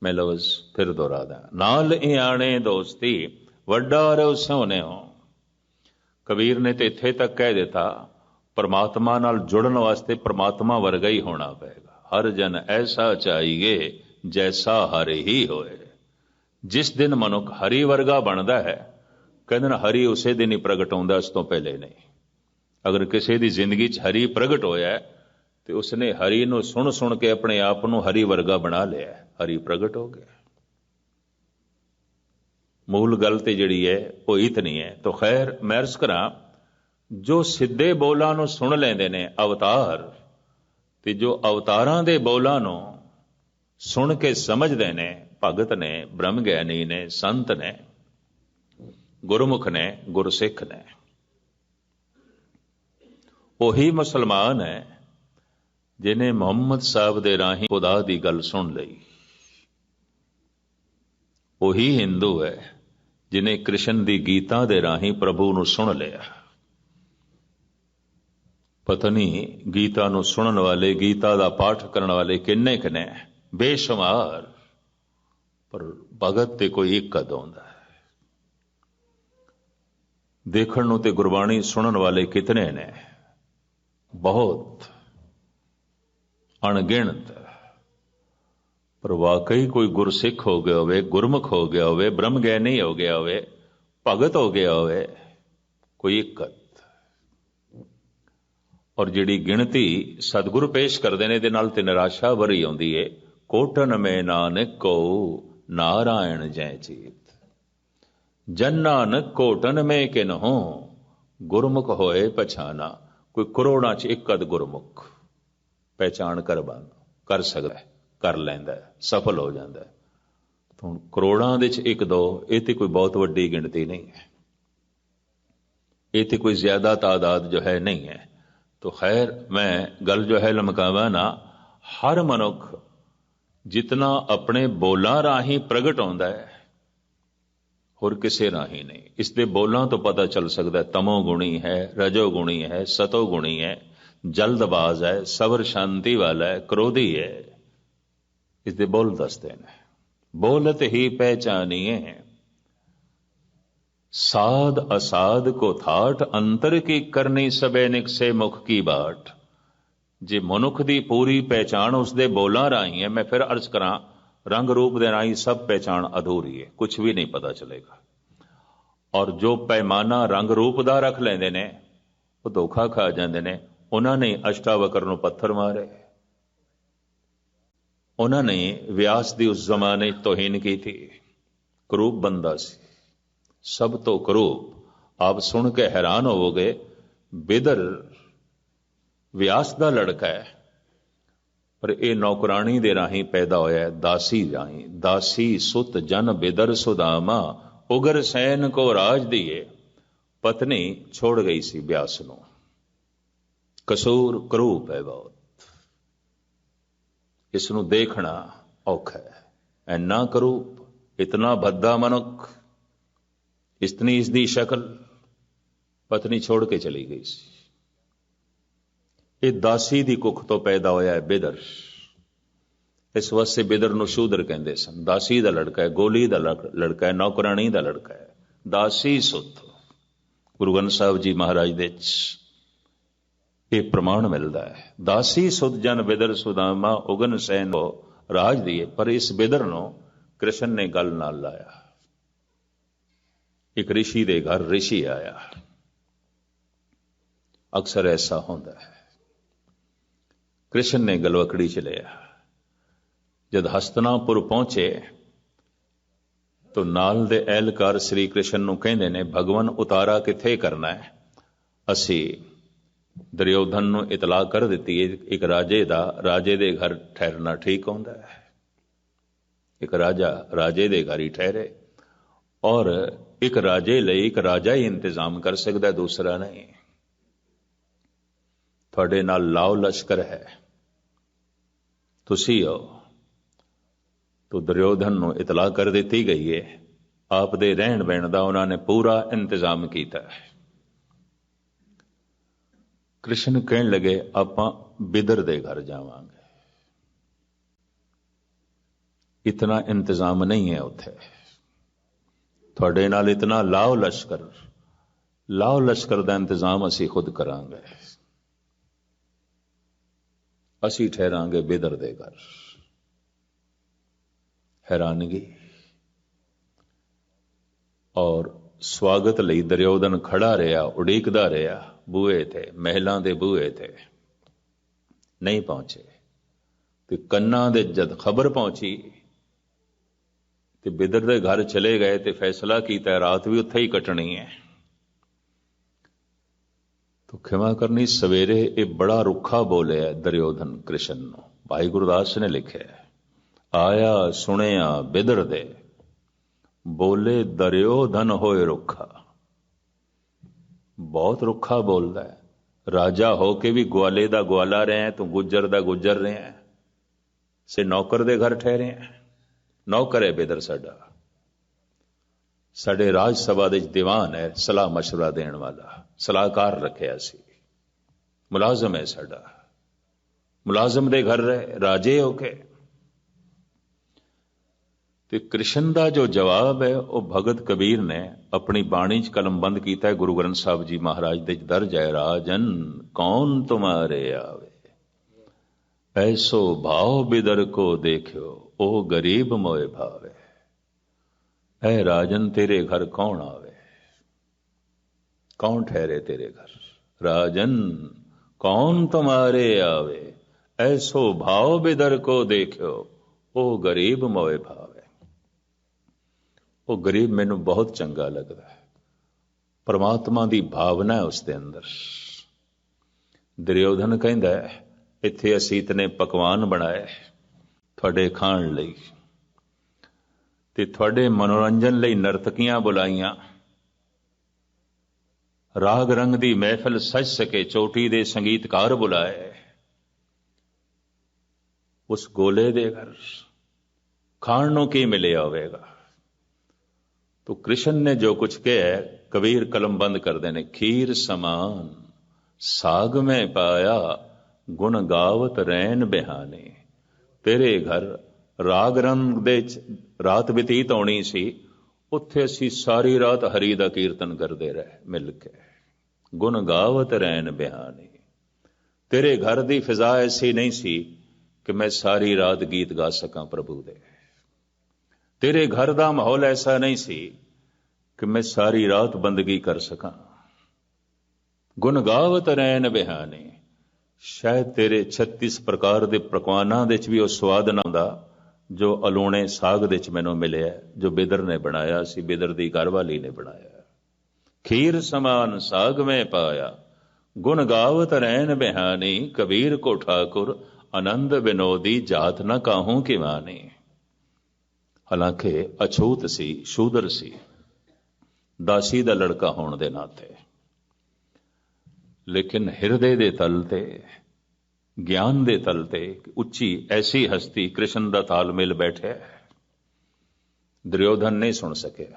मैं लफ्ज फिर दोहरा दा, नाल इयाणे दोस्ती वड्डा रहो सोने हो। कबीर ने तो इत्थे तक कह दिता, परमात्मा नाल जुड़न वास्ते परमात्मा वर्गा ही होना पेगा। हर जन ऐसा चाहिए जैसा हरि ही होए। जिस दिन मनुख हरि वर्गा बनता है, कहते हरि उसे दिन ही प्रगट होंदा, उस तो पहले नहीं। अगर किसी की जिंदगी च हरि प्रगट होया तो उसने हरि नूं सुन सुन के अपने आप नूं हरि वर्गा बना लिया, हरि प्रगट हो गया। मूल गल ते जिहड़ी है वो इतनी है। तो खैर मैं अर्ज करा, जो सिद्धे बोलां नूं सुन लेंदे ने अवतार, ते जो अवतारां दे बोलां नूं सुन के समझदे ने भगत ने, ब्रह्म ज्ञानी ने, संत ने, गुरमुख ने, गुरसिख ने, ਉਹੀ मुसलमान है जिन्हें मुहम्मद साहब दे राही खुदा दी गल सुन लई। ਉਹੀ हिंदू है जिन्हें कृष्ण दी गीता दे राही प्रभु नूं सुन लिया। पता नहीं गीता नूं सुनन वाले, गीता दा पाठ करने वाले किन्ने किने, बेशुमार, पर भगत ते कोई एक कद आउंदा है। देखण नूं ते गुरबाणी सुनन वाले कितने ने, बहुत अणगिणत, पर वाकई कोई गुरसिख हो गया होवे, गुरमुख हो गया होवे, ब्रह्म ज्ञानी हो गया होवे, भगत हो गया होवे, कोई इक्कत। और जिहड़ी गिणती सतगुरु पेश करदे ने, इहदे नाल ते निराशा भरी आउंदी है। कोटन में नानक को नारायण जय चीत, जन नानक कोटन में किन्हों गुरमुख होए पछाना। कोई करोड़ां च एक अध गुरमुख पहचान कर सकदा है, कर लैंदा है, सफल हो जाता है। तो हुण करोड़ां दे च एक दो, ये तो कोई बहुत वड्डी गिणती नहीं है, ये तो कोई ज्यादा तादाद जो है नहीं है। तो खैर मैं गल जो है लमकावा ना, हर मनुख जितना अपने बोलां राही प्रगट होंदा है, होर किसे राही नहीं। इसके बोलां तो पता चल सकता है तमोगुणी है, रजोगुणी है, सतोगुणी है, जल्दबाज है, सबर शांति वाला है, क्रोधी है। इसके बोल दसते हैं, बोलत ही पहचानिए साध असाध को थाट, अंतर की करनी सबैनिक से मुख की बाट। जे मनुख की पूरी पहचान उसके बोलां राही है, मैं फिर अर्ज करा, रंग रूप दे राही सब पहचान अधूरी है, कुछ भी नहीं पता चलेगा। और जो पैमाना रंग रूप दा रख लेंदे ने वो धोखा खा जाते ने। उन्होंने अष्टावक्र नूं पत्थर मारे, उन्होंने व्यास की उस जमाने तोहीन की थी। करूप बंदा सी, सब तो करूप। आप सुन के हैरान होवोगे, बिदर व्यास का लड़का है, पर यह नौकरानी दे राही पैदा होया, दासी राही। दासी सुत जन बिदर सुदामा, उगर सैन को राज दिए। पत्नी छोड़ गई सी व्यास नूं। कसूर करूप है बहुत, इसनूं देखना औखा है। इन्ना करूप, इतना भद्दा मनुख, इतनी इसकी शक्ल, पत्नी छोड़ के चली गई सी। ये दासी की कुख तो पैदा होया है बिदर। इस वास्ते बिदर नूं शूदर कहंदे सन। दासी का लड़का है, गोली का लड़का है, नौकरानी का लड़का है, दासी सुत। गुरु ग्रंथ साहब जी महाराज दे ये प्रमाण मिलता है। दासी सुत जन बिदर सुदामा, उगन सैन को राज दिए। पर इस बिदर नूं कृष्ण ने गल नाल लाया। एक ऋषि दे घर ऋषि आया। अक्सर ऐसा होता है। कृष्ण ने गलवकड़ी च लिया। जब हस्तिनापुर पहुंचे तो नाल दे एहलकार श्री कृष्ण नूं कहंदे ने, भगवान उतारा किथे करना है? असी दुर्योधन नूं इतला कर दिती है, एक राजे दा, राजे दे घर ठहरना ठीक होंदा है। एक राजा राजे दे घर ही ठहरे, और एक राजे लई एक राजा ही इंतजाम कर सकता है, दूसरा नहीं। थोड़े नाल लाओ लश्कर है, तुसी आओ। तो दुर्योधन नूं इतला कर दी गई है। आप दे रहन बहन का उन्होंने पूरा इंतजाम किया है। कृष्ण कहन लगे, आपां बिदर दे घर जावांगे। इतना इंतजाम नहीं है उत्थे। ਤੁਹਾਡੇ ਨਾਲ इतना ਲਾਓ ਲਸ਼ਕਰ ਦਾ ਇੰਤਜ਼ਾਮ ਅਸੀਂ ਖੁਦ ਕਰਾਂਗੇ। ਅਸੀਂ ਠਹਿਰਾਂਗੇ ਬਿਦਰ ਦੇ ਘਰ। हैरानगी और स्वागत ਲਈ ਦੁਰਯੋਧਨ ਖੜਾ ਰਿਹਾ, ਉਡੀਕਦਾ ਰਿਹਾ। ਬੂਹੇ ਤੇ, ਮਹਿਲਾਂ ਦੇ ਬੂਹੇ ਤੇ ਨਹੀਂ ਪਹੁੰਚੇ ਤੇ ਕੰਨਾਂ ਦੇ ਜਦ ਖਬਰ ਪਹੁੰਚੀ ਤੇ ਬਿਦਰ ਦੇ ਘਰ ਚਲੇ ਗਏ ਤੇ ਫੈਸਲਾ ਕੀਤਾ ਰਾਤ ਵੀ ਉੱਥੇ ਹੀ ਕੱਟਣੀ ਹੈ। ਤੋ ਖਿਮਾ ਕਰਨੀ, ਸਵੇਰੇ ਇਹ ਬੜਾ ਰੁੱਖਾ ਬੋਲਿਆ ਦੁਰਯੋਧਨ ਕ੍ਰਿਸ਼ਨ ਨੂੰ। ਭਾਈ ਗੁਰਦਾਸ ਨੇ ਲਿਖਿਆ, ਆਇਆ ਸੁਣਿਆ ਬਿਦਰ ਦੇ, ਬੋਲੇ ਦੁਰਯੋਧਨ ਹੋਏ ਰੁੱਖਾ। ਬਹੁਤ ਰੁੱਖਾ ਬੋਲਦਾ ਹੈ। ਰਾਜਾ ਹੋ ਕੇ ਵੀ ਗਵਾਲੇ ਦਾ ਗਵਾਲਾ ਰਿਹਾ, ਤੂੰ ਗੁੱਜਰ ਦਾ ਗੁੱਜਰ ਰਿਹਾ, ਸੇ ਨੌਕਰ ਦੇ ਘਰ ਠਹਿਰੇ। ਨੌਕਰ ਹੈ ਬਿਦਰ ਸਾਡਾ, ਸਾਡੇ ਰਾਜ ਸਭਾ ਦੇ ਦੀਵਾਨ ਹੈ, ਸਲਾਹ ਮਸ਼ਵਰਾ ਦੇਣ ਵਾਲਾ, ਸਲਾਹਕਾਰ ਰੱਖਿਆ ਸੀ। ਮੁਲਾਜ਼ਮ ਹੈ ਸਾਡਾ, ਮੁਲਾਜ਼ਮ ਦੇ ਘਰ ਰਹੇ ਰਾਜੇ ਹੋ ਕੇ। ਤੇ ਕ੍ਰਿਸ਼ਨ ਦਾ ਜੋ ਜਵਾਬ ਹੈ ਉਹ ਭਗਤ ਕਬੀਰ ਨੇ ਆਪਣੀ ਬਾਣੀ 'ਚ ਕਲਮਬੰਦ ਕੀਤਾ ਹੈ। ਗੁਰੂ ਗ੍ਰੰਥ ਸਾਹਿਬ ਜੀ ਮਹਾਰਾਜ ਦੇ ਦਰਜ ਹੈ, ਰਾਜਨ ਕੌਣ ਤੁਮਾਰੇ ਆਵੇ, ਐਸੋ ਭਾਉ ਬਿਦਰ ਕੋ ਦੇਖਿਓ, ਉਹ ਗਰੀਬ ਮੋਏ ਭਾਵੇ। ਐ ਰਾਜਨ ਤੇਰੇ ਘਰ ਕੌਣ ਆਵੇ, ਕੌਣ ਠਹਿਰੇ ਤੇਰੇ ਘਰ। ਰਾਜਨ ਕੌਣ ਤੁਮਾਰੇ ਆਵੇ, ਐਸੋ ਭਾਉ ਬਿਦਰ ਕੋ ਦੇਖਿਓ, ਉਹ ਗਰੀਬ ਮੋਏ ਭਾਵੇ। ਉਹ ਗਰੀਬ ਮੈਨੂੰ ਬਹੁਤ ਚੰਗਾ ਲੱਗਦਾ ਹੈ। ਪਰਮਾਤਮਾ ਦੀ ਭਾਵਨਾ ਹੈ ਉਸ ਦੇ ਅੰਦਰ। ਦੁਰਯੋਧਨ ਕਹਿੰਦਾ ਇੱਥੇ ਅਸੀਂ ਇਤਨੇ ਪਕਵਾਨ ਬਣਾਏ ਤੁਹਾਡੇ ਖਾਣ ਲਈ ਤੇ ਤੁਹਾਡੇ ਮਨੋਰੰਜਨ ਲਈ ਨਰਤਕੀਆਂ ਬੁਲਾਈਆਂ, ਰਾਗ ਰੰਗ ਦੀ ਮਹਿਫਲ ਸਜ ਸਕੇ, ਚੋਟੀ ਦੇ ਸੰਗੀਤਕਾਰ ਬੁਲਾਏ। ਉਸ ਗੋਲੇ ਦੇ ਘਰ ਖਾਣ ਨੂੰ ਕੀ ਮਿਲਿਆ ਹੋਵੇਗਾ। तो कृष्ण ने जो कुछ किया, कबीर कलम बंद कर देने, खीर समान साग में पाया, गुण गावत रैन बिहाने। तेरे घर राग रंग दे रात बतीत होनी सी, उत्थे असी सारी रात हरि दा कीर्तन करते रहे मिल के, गुण गावत रैन बिहाने। तेरे घर दी फिजा ऐसी नहीं सी कि मैं सारी रात गीत गा सकां प्रभु दे। तेरे घर दा माहौल ऐसा नहीं सी कि मैं सारी रात बंदगी कर सकां। गुण गावत रैन बिहाने। शायद तेरे 36 प्रकार दे पकवानां दे च भी वो स्वाद ना आंदा जो अलूणे साग दे च मैनूं मिलिया, जो बिदर ने बनाया सी, बिदर दी घरवाली ने बनाया। खीर समान साग में पाया, गुण गावत रैन बिहानी। कबीर को ठाकुर आनंद विनोदी, जात न काहूं कि मानी। हालांकि अछूत सी, शूदर सी, दासी दा लड़का होने दे नाते, लेकिन हिरदे दे तल ते, ज्ञान दे तल ते उच्ची ऐसी हस्ती कृष्ण दा तालमेल बैठे। दुर्योधन नहीं सुन सके,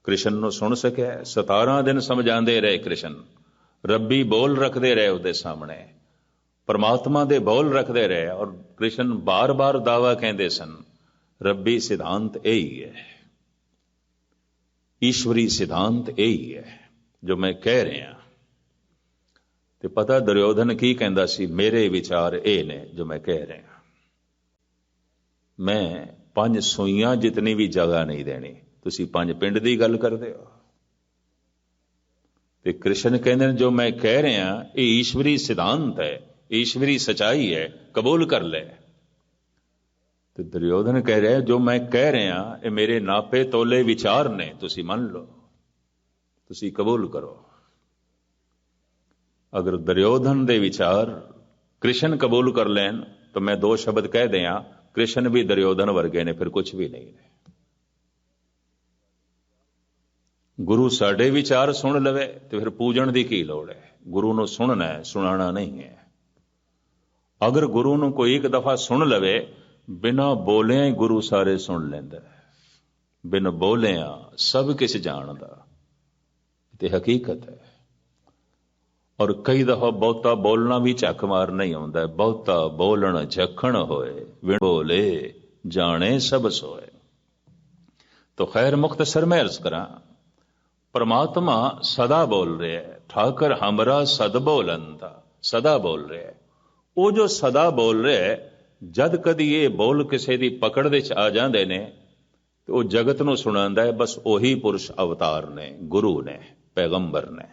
कृष्ण नूं सुन सके। 17 दिन समझाते रहे कृष्ण, रब्बी बोल रखते रहे उसदे सामने, परमात्मा दे बोल रखते रहे। और कृष्ण बार बार दावा कहते सन, रब्बी सिद्धांत यही है, ईश्वरी सिद्धांत यही है जो मैं कह रहा। ते पता दुर्योधन की कहता सी, मेरे विचार ये ने जो मैं कह रहा। मैं 5 सूइयां जितनी भी जगह नहीं देनी, तुसी 5 पिंड की गल करते हो। ते कृष्ण कहते जो मैं कह रहा ये ईश्वरी सिद्धांत है, ईश्वरी सच्चाई है, कबूल कर ले। तो दुर्योधन कह रहे जो मैं कह रहा ये मेरे नापे तोले विचार ने, तुसी मन लो, तुसी कबूल करो। अगर दुर्योधन दे विचार कृष्ण कबूल कर लैन तो मैं 2 शब्द कह दिया, कृष्ण भी दुर्योधन वर्गे ने, फिर कुछ भी नहीं ने। गुरु साडे विचार सुन लवे तो फिर पूजन की की लोड़ है। गुरु नूं सुनना है, सुनाना नहीं है। अगर गुरु नूं कोई एक दफा सुन लवे, बिना बोलिया ही गुरु सारे सुन लेंदा, बिन बोलिया सब किस जानदा, ते हकीकत है। और कई दफा बहुता बोलना भी झक मार नहीं आउंदा, बहुता बोलण झखण होए, बिन बोले जाने सब सोए। तो खैर मुख्तसर में अर्ज करा, परमात्मा सदा बोल रहे है, ठाकर हमरा सद बोलंदा, सदा बोल रहे है। वो जो सदा बोल रहे है, जद कदी ये बोल किसी की पकड़ दे आ जाते ने तो वो जगत नूं सुणांदा है, बस ओही पुरुष अवतार ने, गुरु ने, पैगंबर ने।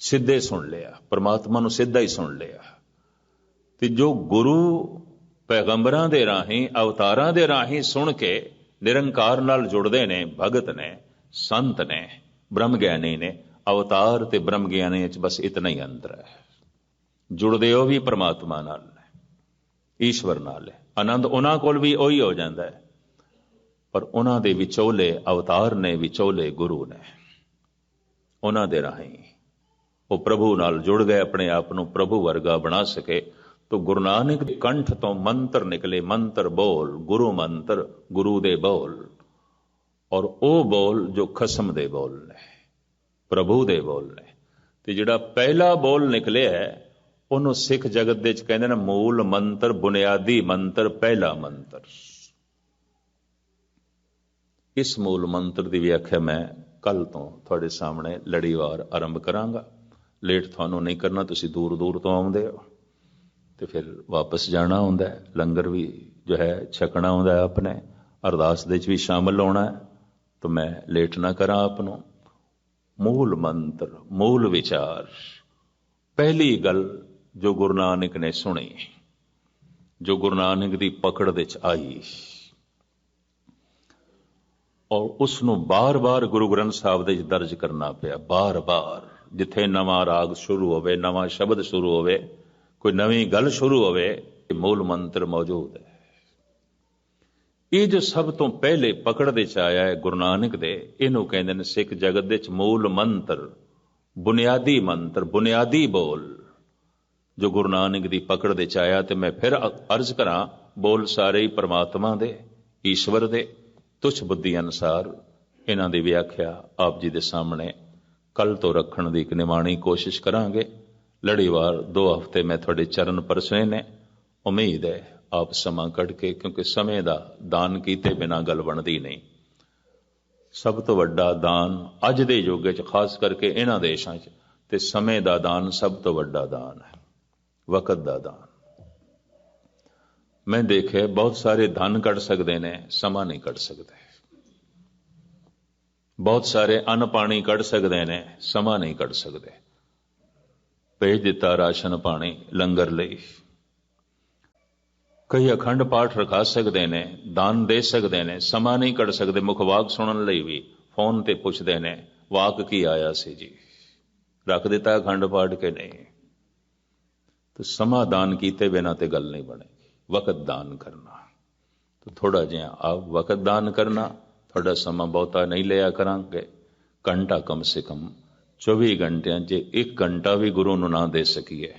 सिद्धे सुन लिया, परमात्मा नूं सिद्धा ही सुन लिया। ते जो गुरु पैगंबरां दे राहीं, अवतारां दे राहीं सुन के निरंकार नाल जुड़दे ने, भगत ने, संत ने, ब्रह्म ज्ञानी ने। अवतार ते ब्रह्म ज्ञानी च बस इतना ही अंतर है। जुड़दे हो भी परमात्मा नाल, ईश्वर नाल है। आनंद उन्हां कोल भी उही हो जाता है, पर उन्हां दे विचोले अवतार ने, विचोले गुरु ने। उन्हां दे राहीं वो प्रभु नाल जुड़ गए, अपने आप नूं प्रभु वर्गा बना सके। तो गुरु नानक दे कंठ तो मंत्र निकले, मंत्र बोल, गुरु मंत्र, गुरु दे बोल। और वो बोल जो खसम दे बोल ने, प्रभु दे बोल ने। ते जिहड़ा पहला बोल निकले है, ਉਹਨੂੰ सिख जगत ਦੇ ਚ ਕਹਿੰਦੇ ਨੇ मूल मंत्र, बुनियादी मंत्र, पहला मंत्र। इस मूल मंत्र की व्याख्या मैं कल तो थोड़े सामने लड़ीवार आरंभ करांगा। लेट थानू नहीं करना, तुसी दूर दूर तो आउंदे हो ते फिर वापस जाना हुंदा है। लंगर भी जो है छकना हुंदा है, अपने अरदास दे च भी शामिल होना है। तो मैं लेट ना करा आपनों। मूल मंत्र, मूल विचार, पहली गल जो गुरु नानक ने सुनी, जो गुरु नानक की पकड़ दे च आई, और उसनों बार बार गुरु ग्रंथ साहब दे दर्ज करना पिया। बार बार जिथे नवा राग शुरू होवे, नवा शब्द शुरू होवे, कोई नवी गल शुरू होवे, मूल मंत्र मौजूद है। ये जो सब तो पहले पकड़ दे च आया है गुरु नानक दे, इनू कहंदे ने सिख जगत दे च मूल मंत्र, बुनियादी मंत्र, बुनियादी बोल जो गुरु नानक दी पकड़ दे च आया। ते मैं फिर अर्ज करा, बोल सारे ही परमात्मा दे, ईश्वर दे। तुच्छ बुद्धि अनुसार इन्हां दी व्याख्या आप जी दे सामने कल तो रखण दी एक निमाणी कोशिश करांगे। लड़ीवार 2 हफ्ते मैं थोड़े चरण परसने ने। उम्मीद है आप समा कढ़ के, क्योंकि समय दा दान कीते बिना गल बनदी नहीं। सब तो वड्डा दान अज दे युग च, खास करके इन्हां देशां च, ते समय दा दान सब तो वड्डा दान है, वक़्त दा दान। मैं देखे बहुत सारे धन कढ़ सकते ने, समा नहीं कढ़ सकते। बहुत सारे अन्न पानी कढ़ सकते ने, समा नहीं कढ़ सकते। भेज दिता राशन पानी लंगर लई। कई अखंड पाठ रखा सकते ने, दान दे सकते ने, समा नहीं कढ़ सकते। मुखवाक सुनन लई भी फोन ते पुछदे ने, वाक की आया सी जी, रख दिता अखंड पाठ के नहीं। तो समा दान कीते बिना ते गल नहीं बनेगी। वक़्त दान करना, तो थोड़ा जिहा आप वक़्त दान करना, थोड़ा समा बहुता नहीं लिया करांगे। घंटा कम से कम 24 घंटियां जे 1 घंटा भी गुरु नूं ना दे सकीए,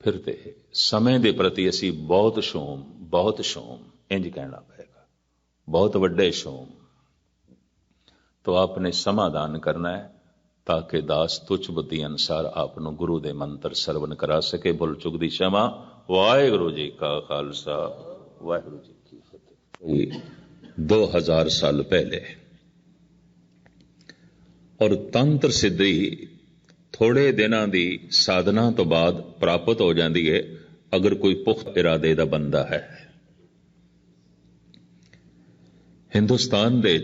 फिर ते समय दे प्रति असी बहुत शोम, बहुत शोम, इंज कहना पड़ेगा, बहुत वड्डे शोम। तो आपने समाधान करना है, ताकि दास तुच्छ बुद्धि अनुसार आपनों गुरु दे मंत्र सरवण करा सके। बुल चुक दी क्षमा। वाहिगुरु जी का खालसा, वाहिगुरु जी की फतेह। 2000 साल पहले, और तंत्र सिद्धि थोड़े दिनों की साधना तो बाद प्राप्त हो जाती है, अगर कोई पुख्त इरादे का बंदा है। हिंदुस्तान दे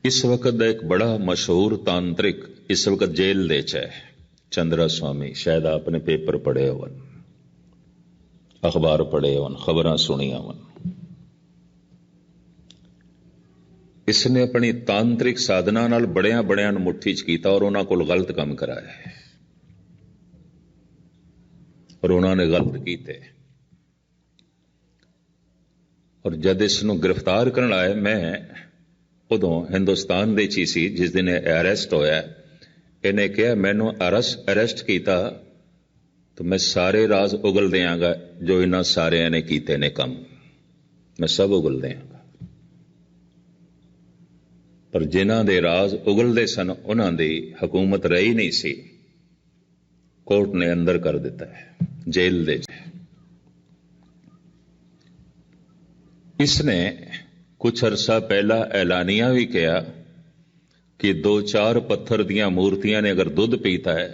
इस वक्त दा एक बड़ा मशहूर तांत्रिक इस वक्त जेल दे च है, चंद्रा स्वामी। शायद आपने पेपर पढ़े होवन, अखबार पढ़े होवन, खबरां सुनिया होवन। इसने अपनी तांत्रिक साधना नाल बड़िया बड़िया मुट्ठी च कीता, और उन्हां कोल गलत काम कराया है, और उन्होंने गलत कीते। और जद इसनूं गिरफ्तार करन आए, मैं उदों हिंदुस्तान दे ची सी जिस दिन अरेस्ट होया। इन्हें कहा मैनू अरेस्ट किया तो मैं सारे राज उगल देंगा जो इन्हां सारियां ने कीते ने कम, मैं सब उगल देंगा। पर जिन्हां दे राज उगलदे सन उन्हां दी हुकूमत रही नहीं सी, कोर्ट ने अंदर कर दिता है, जेल दे। इसने कुछ अरसा पहला ऐलानिया भी किया कि 2-4 पत्थर दियां मूर्तियां ने अगर दुध पीता है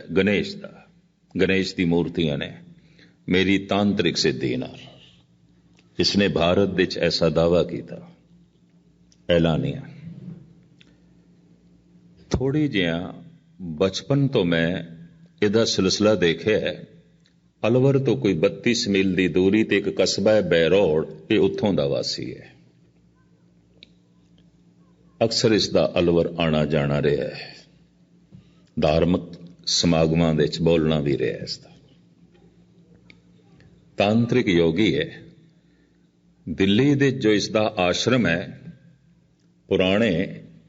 गणेश दी मूर्तियां ने मेरी तांत्रिक सिद्धि नाल, इसने भारत विच ऐसा दावा किया ऐलानिया। थोड़ी जिहा बचपन तो मैं इहदा सिलसिला देखिया है। अलवर तो कोई 32 मील की दूरी ते एक कस्बा है बैरोड़, ये उत्थों दा वासी है। अक्सर इसका अलवर आना जाना रहा है, धार्मिक समागमां विच बोलना भी रहा है। इसका तांत्रिक योगी है। दिल्ली दे जो इसका आश्रम है, पुराने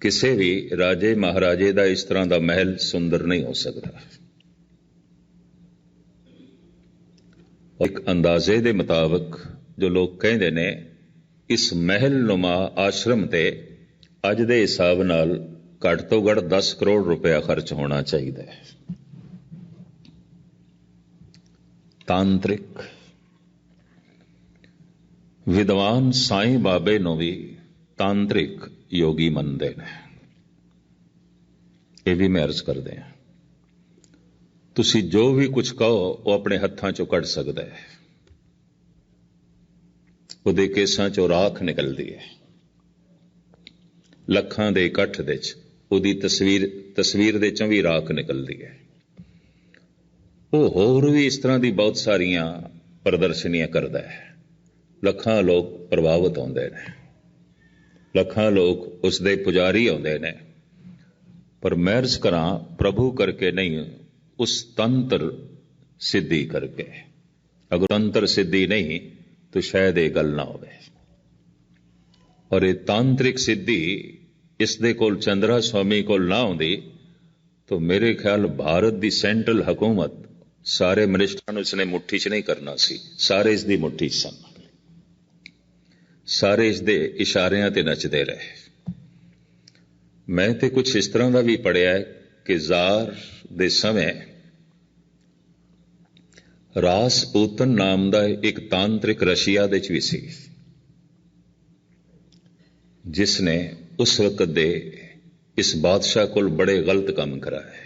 किसी भी राजे महाराजे का इस तरह का महल सुंदर नहीं हो सकता। एक अंदाजे के मुताबिक जो लोग कहते ने इस महल नुमा आश्रम ते अज दे हिसाब नाल घट तो घट 10 करोड़ रुपया खर्च होना चाहिए। तांत्रिक विद्वान साईं बाबे नूं भी तांत्रिक योगी मनते हैं। ये भी मैं अर्ज करते हैं, तुसी जो भी कुछ कहो वो अपने हत्थां चों कढ़ सकता है। उहदे केसां चों राख निकलती है, लखां दे इकट्ठ दे उहदी तस्वीर दे चों भी राख निकलती है। वो होर भी इस तरह की बहुत सारियां प्रदर्शनियां करता है। लखां लोग प्रभावित होंदे ने, लखां लोग उसदे पुजारी होंदे ने, पर मैं अर्ज करां प्रभु करके नहीं, उस तंत्र सिद्धि करके। अगर तंत्र सिद्धि नहीं तो शायद ये गल ना होवे। और ये तांत्रिक सिद्धि इसदे कोल चंद्रा स्वामी कोल ना होंदी तो मेरे ख्याल भारत की सेंट्रल हुकूमत सारे मिनिस्टरां इसने मुट्ठी च नहीं करना सी। सारे इसकी मुट्ठी सन, सारे इसदे इशारियां ते नचदे रहे। मैं तो कुछ इस तरह का भी पढ़िया है कि जार दे समय रासपूतन नाम का एक तांत्रिक रशिया दे भी सी, जिसने उस वक्त दे इस बादशाह को बड़े गलत काम कराए।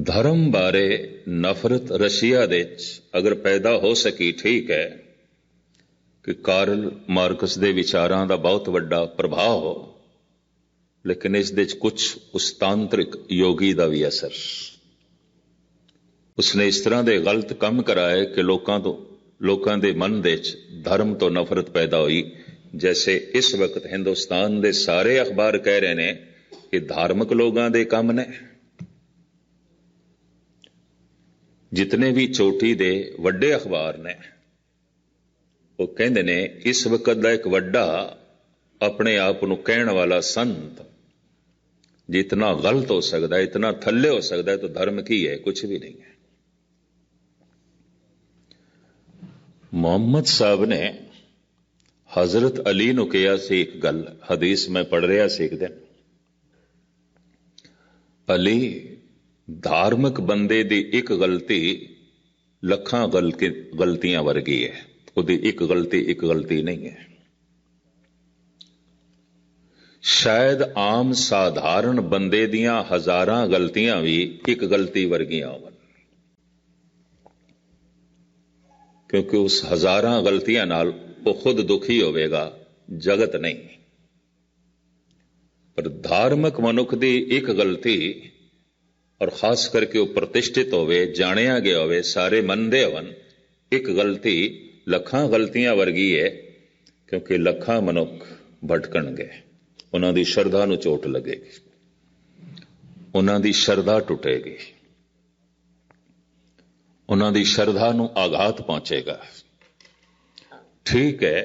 धर्म बारे नफरत रशिया दे अगर पैदा हो सकी ठीक है कि कार्ल मार्कस दे विचारां दा बहुत वड्डा प्रभाव हो, लेकिन इस दे कुछ उस तांत्रिक योगी दा भी असर। उसने इस तरह दे गलत काम कराए कि लोकां दे मन दे धर्म तो नफरत पैदा हुई। जैसे इस वक्त हिंदुस्तान दे सारे अखबार कह रहे ने कि धार्मिक लोगों दे काम ने। जितने भी चोटी दे वड्डे अखबार ने वो कहते ने इस वक्त दा एक वड्डा अपने आप नूं कहण वाला संत जितना गलत हो सकता है, इतना थल्ले हो सकता है, तो धर्म की है? कुछ भी नहीं है। मोहम्मद साहब ने हजरत अली नूं कहा सी एक गल, हदीस में पढ़ रहा सी एक दिन, अली धार्मिक बंदे दी एक गलती लखां गलतियां वर्गी है, उहदी एक गलती नहीं है। शायद आम साधारण बंदे दियां हजारां गलतियां भी एक गलती वर्गियां होवन, क्योंकि उस हजारां गलतियां नाल वो खुद दुखी होवेगा, जगत नहीं। पर धार्मिक मनुख दी एक गलती, और खास करके वो प्रतिष्ठित होवे, जानिया गया होवे, सारे मनदे होवन, एक गलती लखां गलतियां वर्गी है, क्योंकि लखां मनुख भटकणगे, उन्हां दी शरधा नूं चोट लगेगी, उन्हां दी शरधा टुटेगी, उन्हां दी शरधा नूं आघात पहुंचेगा। ठीक है,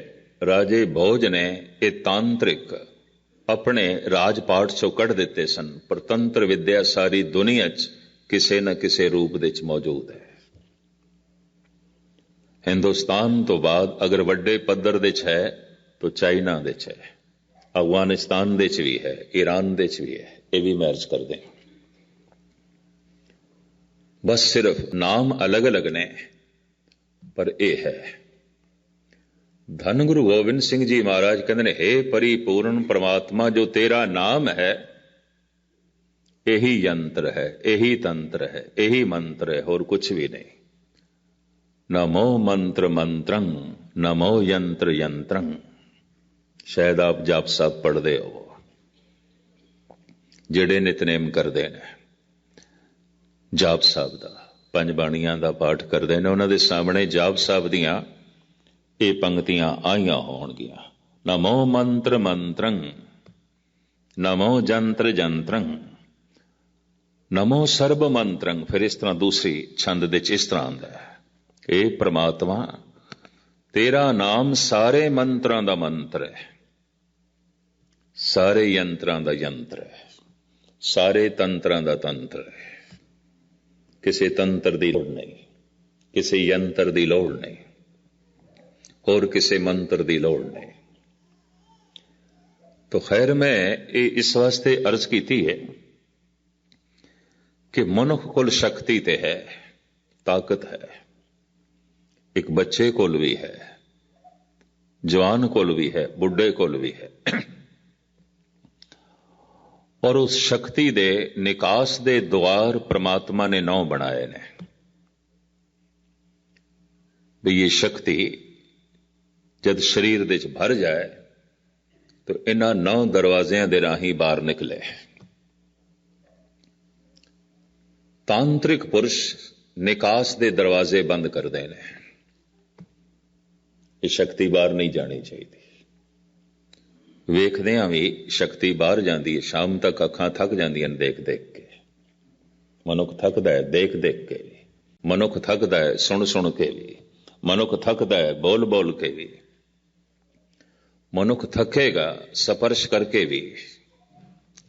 राजे भोज ने ये तांत्रिक अपने राजपाट चों कढ़ दिते सन, पर तंत्र विद्या सारी दुनिया च किसी न किसी रूप दे च मौजूद है। हिंदुस्तान तो बाद अगर वड्डे पद्धर दे च है तो चाइना दे च है, अफगानिस्तान दे च भी है, ईरान दे च भी है। ये भी मैं अर्ज कर दें, बस सिर्फ नाम अलग अलग ने, पर यह है ਧੰਨ ਗੁਰੂ ਗੋਬਿੰਦ ਸਿੰਘ ਜੀ ਮਹਾਰਾਜ ਕਹਿੰਦੇ ਨੇ, ਹੇ ਪਰਿਪੂਰਨ ਪ੍ਰਮਾਤਮਾ, ਜੋ ਤੇਰਾ ਨਾਮ ਹੈ ਇਹੀ ਯੰਤਰ ਹੈ, ਇਹੀ ਤੰਤਰ ਹੈ, ਇਹੀ ਮੰਤਰ ਹੈ, ਹੋਰ ਕੁਛ ਵੀ ਨਹੀਂ। ਨਮੋ ਮੰਤਰ ਮੰਤਰੰ, ਨਮੋ ਯੰਤਰ ਯੰਤਰੰ। ਸ਼ਾਇਦ ਆਪ ਜਾਪ ਸਾਹਿਬ ਪੜ੍ਹਦੇ ਹੋ, ਜਿਹੜੇ ਨਿਤਨੇਮ ਕਰਦੇ ਨੇ ਜਾਪ ਸਾਹਿਬ ਦਾ, ਪੰਜ ਬਾਣੀਆਂ ਦਾ ਪਾਠ ਕਰਦੇ ਨੇ, ਉਹਨਾਂ ਦੇ ਸਾਹਮਣੇ ਜਾਪ ਸਾਹਿਬ ਦੀਆਂ ਇਹ ਪੰਕਤੀਆਂ ਆਈਆਂ ਹੋਣਗੀਆਂ। ਨਮੋ ਮੰਤਰ ਮੰਤਰੰ, ਨਮੋ ਜੰਤਰ ਜੰਤਰੰ, ਨਮੋ ਸਰਬ ਮੰਤਰੰ। ਫਿਰ ਇਸ ਤਰ੍ਹਾਂ ਦੂਸਰੀ ਛੰਦ ਦੇ ਚ ਇਸ ਤਰ੍ਹਾਂ ਆਉਂਦਾ ਹੈ, ਇਹ ਪ੍ਰਮਾਤਮਾ ਤੇਰਾ ਨਾਮ ਸਾਰੇ ਮੰਤਰਾਂ ਦਾ ਮੰਤਰ ਹੈ, ਸਾਰੇ ਯੰਤਰਾਂ ਦਾ ਯੰਤਰ ਹੈ, ਸਾਰੇ ਤੰਤਰਾਂ ਦਾ ਤੰਤਰ ਹੈ। ਕਿਸੇ ਤੰਤਰ ਦੀ ਲੋੜ ਨਹੀਂ, ਕਿਸੇ ਯੰਤਰ ਦੀ ਲੋੜ ਨਹੀਂ, ਹੋਰ ਕਿਸੇ ਮੰਤਰ ਦੀ ਲੋੜ ਨਹੀਂ। तो खैर मैं इस वास्ते अर्ज की है कि मनुख कोल शक्ति ते है, ताकत है, एक बच्चे कोल भी है, जवान कोल भी है, बुढ़े कोल भी है, और उस शक्ति दे निकास दे द्वार परमात्मा ने 9 बनाए ने। भी ये शक्ति जद शरीर दे च भर जाए तो इन्हां 9 दरवाजियां दे राही बाहर निकले। तांत्रिक पुरुष निकास दे दरवाजे बंद कर देने, ये शक्ति बाहर नहीं जानी चाहिए। वेखदियां भी शक्ति बाहर जाती है, शाम तक अखां थक जांदियां देख देख के। मनुख थकदा है देख देख के भी, मनुख थकदा है सुन सुन के भी, मनुख थकदा है बोल बोल के भी, मनुख थकेगा स्पर्श करके भी।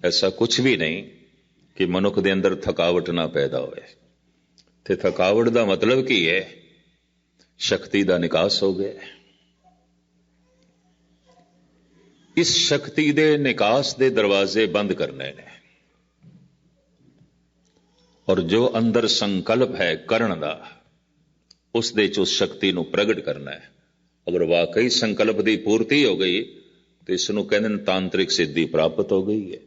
ऐसा कुछ भी नहीं कि मनुख दे अंदर थकावट ना पैदा होए। ते थकावट दा मतलब की है? शक्ति दा निकास हो गया। इस शक्ति दे निकास दे दरवाजे बंद करने ने, और जो अंदर संकल्प है करण दा, उस दे च उस शक्ति नूं प्रगट करना है। अगर वाकई संकल्प की पूर्ति हो गई तो इसनूं कहंदे ने तांत्रिक सिद्धि प्राप्त हो गई है,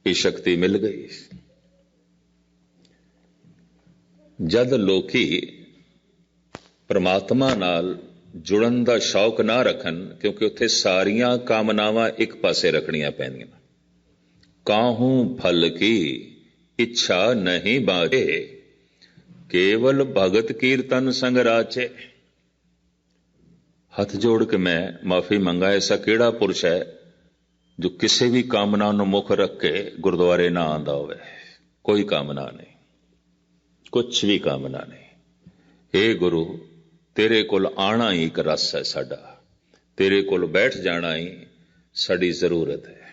ये शक्ति मिल गई। जद लोकी परमात्मा नाल जुड़न दा शौक ना रखन, क्योंकि उत्थे सारियां कामनावां एक पासे रखनियां पैंदियां। काहू फल की इच्छा नहीं बाजे, केवल भगत कीर्तन संग राचे। हथ जोड़ के मैं माफी मंगा, ऐसा केड़ा पुरुष है जो किसी भी कामना नूं मुख रख के गुरुद्वारे ना आंदा होवे? कोई कामना नहीं, कुछ भी कामना नहीं। हे गुरु, तेरे कोल आना ही एक रस है साडा, तेरे कोल बैठ जाना ही साडी जरूरत है,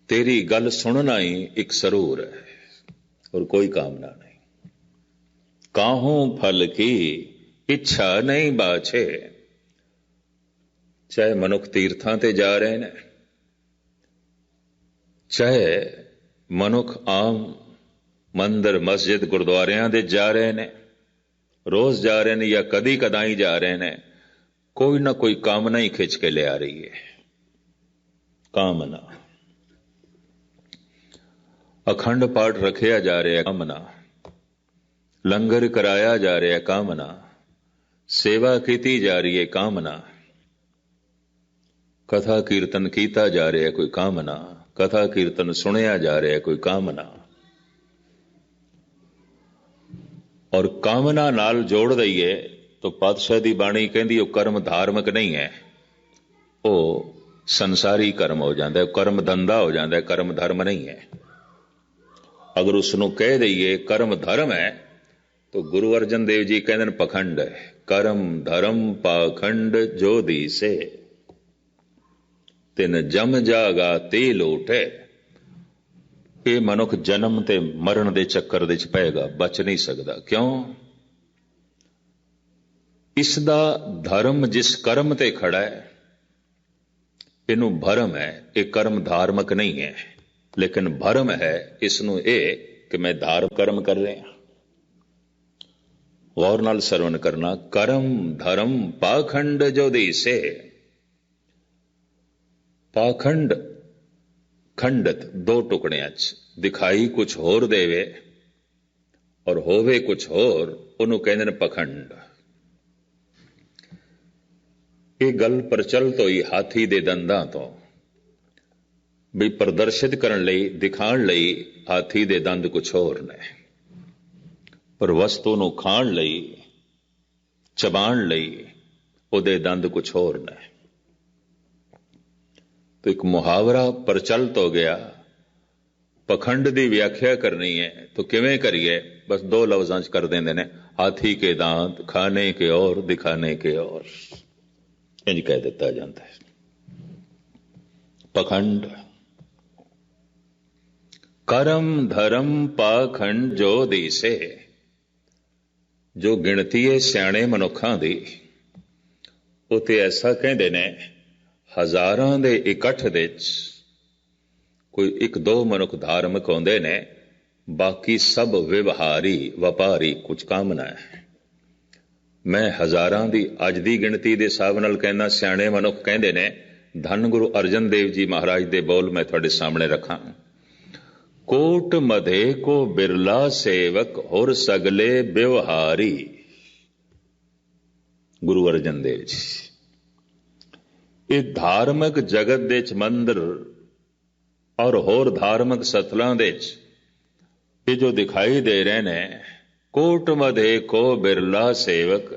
तेरी गल सुनना ही एक सरूर है, और कोई कामना नहीं। काहू फल की इच्छा नहीं बाछे। चाहे मनुख तीर्थां ते जा रहे हैं, चाहे मनुख आम मंदिर मस्जिद गुरुद्वारियां दे जा रहे हैं, रोज जा रहे हैं या कदी कदाई जा रहे हैं, कोई ना कोई कामना ही खिंच के ले आ रही है। कामना। अखंड पाठ रखिया जा रहा है, कामना। लंगर कराया जा रहा है, कामना। सेवा की जा रही है, कामना। कथा कीर्तन कीता जा रहा है, कोई कामना। कथा कीर्तन सुनिया जा रहा है, कोई कामना। और कामना नाल जोड़ दईए तो पातशाह दी बाणी कहंदी वो कर्म धार्मिक नहीं है, वो संसारी कर्म हो जाता है, कर्म धंधा हो जाता है, कर्म धर्म नहीं है। अगर उसनों कह दईए कर्म धर्म है तो गुरु अर्जन देव जी कहते हैं पखंड है। कर्म धर्म पाखंड जो दी से तिन जम जागा ते लोटे। ये मनुख जन्म ते मरण दे चक्कर दे च पेगा, बच नहीं सकता। क्यों? इसदा धर्म जिस कर्म ते खड़ा है इनू भरम है। ये कर्म धार्मिक नहीं है, लेकिन भरम है इसनू ये कि मैं धार्मिक कर्म कर रहा। गौर नाल सरवण करना। करम धर्म पाखंड जो दिसे, पाखंड खंडत दो टुकड़ियां च, दिखाई कुछ होर देवे और होवे कुछ होर, ਉਹਨੂੰ ਕਹਿੰਦੇ ਨੇ ਪਖੰਡ। ਇਹ ਗੱਲ ਪ੍ਰਚਲਿਤ ਹੋਈ ਹਾਥੀ ਦੇ ਦੰਦਾਂ ਤੋਂ, ਵੀ ਪ੍ਰਦਰਸ਼ਿਤ ਕਰਨ ਲਈ, ਦਿਖਾਉਣ ਲਈ ਹਾਥੀ ਦੇ ਦੰਦ ਕੁਛ ਹੋਰ ਨੇ, ਪਰ ਵਸਤੂ ਨੂੰ ਖਾਣ ਲਈ, ਚਬਾਉਣ ਲਈ ਉਹਦੇ ਦੰਦ ਕੁਛ ਹੋਰ ਨੇ। तो एक मुहावरा प्रचलित हो गया, पखंड की व्याख्या करनी है तो किवें करिए, बस दो लफ्जां च कर देंदे ने, हाथी के दांत खाने के और दिखाने के और, इंज कह दिता जाता है। पखंड करम धर्म पाखंड जो दिसे, जो गिणती है सियाणे मनुखां दी, उते ऐसा कहंदे ने हजारां दे इकट्ठ दे कोई एक दो मनुख धार्मिक होंदे ने, बाकी सब विवहारी वपारी कुछ कामना है। मैं हजारां दी अज दी गिणती दे हिसाब नाल कहना, सियाणे मनुख कहंदे ने, धन गुरु अर्जन देव जी महाराज दे बोल मैं तुहाडे सामने रखां। कोट मधे को बिरला सेवक होर सगले व्यवहारी, गुरु अर्जन देव जी। ਇਹ ਧਾਰਮਿਕ ਜਗਤ ਦੇ ਚ ਮੰਦਰ ਔਰ ਹੋਰ ਧਾਰਮਿਕ ਸਥਲਾਂ ਦੇ ਚ ਇਹ ਜੋ ਦਿਖਾਈ ਦੇ ਰਹੇ ਨੇ, ਕੋਟ ਮਧੇ ਕੋ ਬਿਰਲਾ ਸੇਵਕ,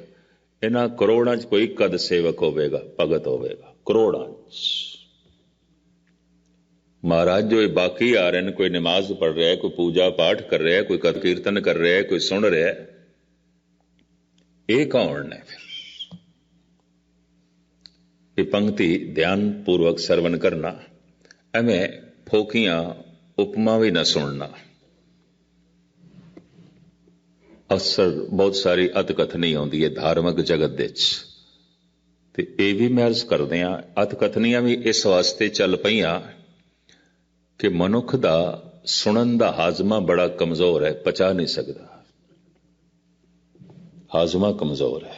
ਇਹਨਾਂ ਕਰੋੜਾਂ ਚ ਕੋਈ ਕਦ ਸੇਵਕ ਹੋਵੇਗਾ, ਭਗਤ ਹੋਵੇਗਾ, ਕਰੋੜਾਂ ਚ। ਮਹਾਰਾਜ ਜੋ ਇਹ ਬਾਕੀ ਆ ਰਹੇ ਨੇ, ਕੋਈ ਨਮਾਜ਼ ਪੜ੍ਹ ਰਿਹਾ, ਕੋਈ ਪੂਜਾ ਪਾਠ ਕਰ ਰਿਹਾ, ਕੋਈ ਕਥ ਕੀਰਤਨ ਕਰ ਰਿਹਾ, ਕੋਈ ਸੁਣ ਰਿਹਾ, ਇਹ ਕੌਣ ਨੇ? ਫਿਰ ਇਹ ਪੰਕਤੀ ਧਿਆਨ ਪੂਰਵਕ ਸਰਵਨ ਕਰਨਾ, ਐਵੇਂ ਫੋਕੀਆਂ ਉਪਮਾ ਵੀ ਨਾ ਸੁਣਨਾ। ਅਕਸਰ ਬਹੁਤ ਸਾਰੀ ਅਤਕਥਨੀ ਆਉਂਦੀ ਹੈ ਧਾਰਮਿਕ ਜਗਤ ਦੇ ਚ, ਤੇ ਇਹ ਵੀ ਮੈਂ ਅਰਜ਼ ਕਰਦੇ ਹਾਂ, ਅਤਕਥਨੀਆਂ ਵੀ ਇਸ ਵਾਸਤੇ ਚੱਲ ਪਈਆਂ ਕਿ ਮਨੁੱਖ ਦਾ ਸੁਣਨ ਦਾ ਹਾਜ਼ਮਾ ਬੜਾ ਕਮਜ਼ੋਰ ਹੈ, ਪਚਾ ਨਹੀਂ ਸਕਦਾ, ਹਾਜ਼ਮਾ ਕਮਜ਼ੋਰ ਹੈ,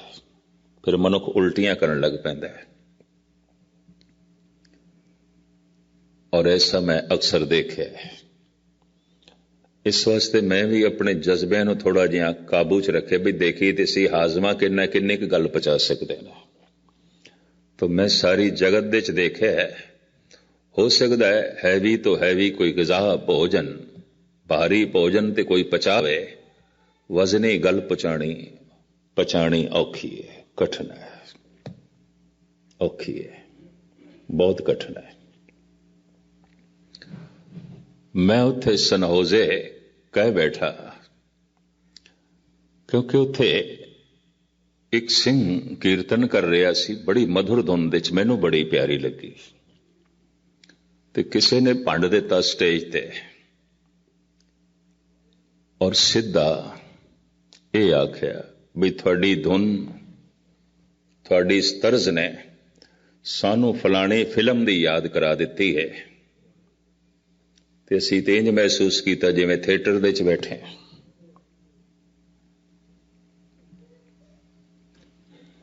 ਫਿਰ ਮਨੁੱਖ ਉਲਟੀਆਂ ਕਰਨ ਲੱਗ ਪੈਂਦਾ ਹੈ। और ऐसा मैं अक्सर देखा है। इस वास्ते मैं भी अपने जज्बे नूं थोड़ा जिहा काबू च रखे, भी देखी तो सी हाजमा किन्ना किन्नी क गल पचा सकते हैं। तो मैं सारी जगत दे च देखा है, हो सकता है हैवी तो हैवी कोई ग़िज़ा भोजन, भारी भोजन ते कोई पचावे, वजनी गल पचानी औखी है, कठिन है, औखी है, बहुत कठिन है। मैं उत्थे सनहोजे कह बैठा, क्योंकि उत्थे एक सिंह कीर्तन कर रहा सी, बड़ी मधुर धुन दे च, मैनू बड़ी प्यारी लगी, ते किसी ने भंड दिता स्टेज ते, और सीधा ये आख्या भी थोड़ी धुन, थोड़ी इस तर्ज ने सानू फलानी फिल्म दी याद करा दिती है। ते असीं ते इंज महसूस किया जिवें थिएटर दे च बैठे।